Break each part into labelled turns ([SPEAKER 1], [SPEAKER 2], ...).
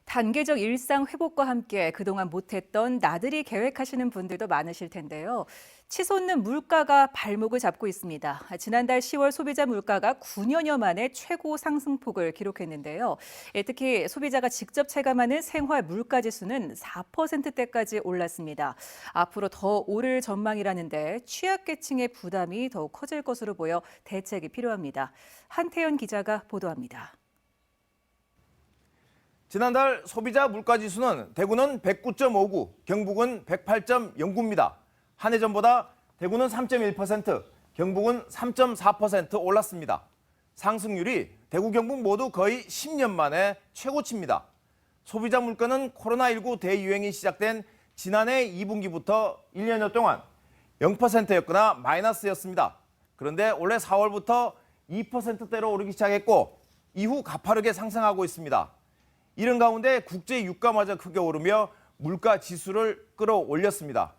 [SPEAKER 1] 단계적 일상 회복과 함께 그동안 못했던 나들이 계획하시는 분들도 많으실 텐데요. 치솟는 물가가 발목을 잡고 있습니다. 지난달 10월 소비자 물가가 9년여 만에 최고 상승폭을 기록했는데요. 특히 소비자가 직접 체감하는 생활 물가 지수는 4%대까지 올랐습니다. 앞으로 더 오를 전망이라는데 취약계층의 부담이 더욱 커질 것으로 보여 대책이 필요합니다. 한태연 기자가 보도합니다.
[SPEAKER 2] 지난달 소비자 물가지수는 대구는 109.59, 경북은 108.09입니다. 한 해 전보다 대구는 3.1%, 경북은 3.4% 올랐습니다. 상승률이 대구, 경북 모두 거의 10년 만에 최고치입니다. 소비자 물가는 코로나19 대유행이 시작된 지난해 2분기부터 1년여 동안 0%였거나 마이너스였습니다. 그런데 올해 4월부터 2%대로 오르기 시작했고 이후 가파르게 상승하고 있습니다. 이런 가운데 국제 유가마저 크게 오르며 물가 지수를 끌어올렸습니다.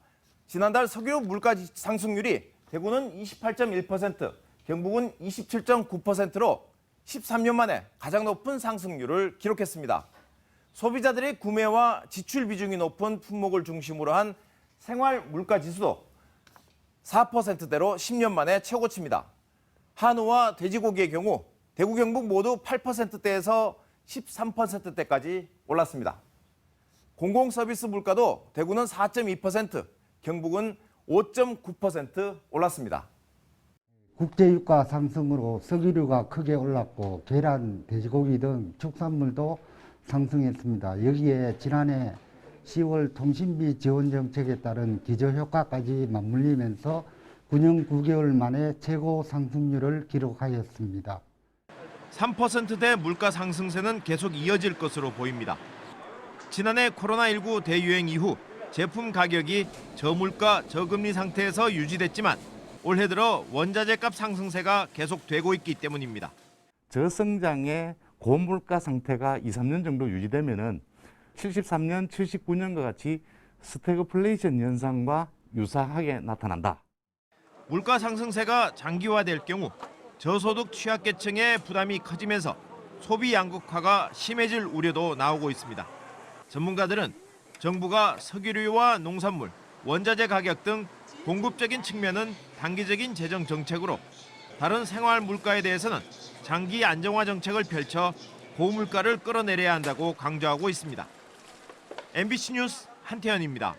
[SPEAKER 2] 지난달 석유 물가 상승률이 대구는 28.1%, 경북은 27.9%로 13년 만에 가장 높은 상승률을 기록했습니다. 소비자들의 구매와 지출 비중이 높은 품목을 중심으로 한 생활 물가 지수도 4%대로 10년 만에 최고치입니다. 한우와 돼지고기의 경우 대구, 경북 모두 8%대에서 13%대까지 올랐습니다. 공공서비스 물가도 대구는 4.2%, 경북은 5.9% 올랐습니다.
[SPEAKER 3] 국제유가 상승으로 석유류가 크게 올랐고 계란, 돼지고기 등 축산물도 상승했습니다. 여기에 지난해 10월 통신비 지원 정책에 따른 기저효과까지 맞물리면서 9년 9개월 만에 최고 상승률을 기록하였습니다.
[SPEAKER 2] 3%대 물가 상승세는 계속 이어질 것으로 보입니다. 지난해 코로나19 대유행 이후 제품 가격이 저물가, 저금리 상태에서 유지됐지만 올해 들어 원자재 값 상승세가 계속되고 있기 때문입니다.
[SPEAKER 4] 저성장의 고물가 상태가 2, 3년 정도 유지되면은 73년, 79년과 같이 스태그플레이션 현상과 유사하게 나타난다.
[SPEAKER 2] 물가 상승세가 장기화될 경우 저소득 취약계층의 부담이 커지면서 소비 양극화가 심해질 우려도 나오고 있습니다. 전문가들은 정부가 석유류와 농산물, 원자재 가격 등 공급적인 측면은 단기적인 재정 정책으로 다른 생활 물가에 대해서는 장기 안정화 정책을 펼쳐 고물가를 끌어내려야 한다고 강조하고 있습니다. MBC 뉴스 한태현입니다.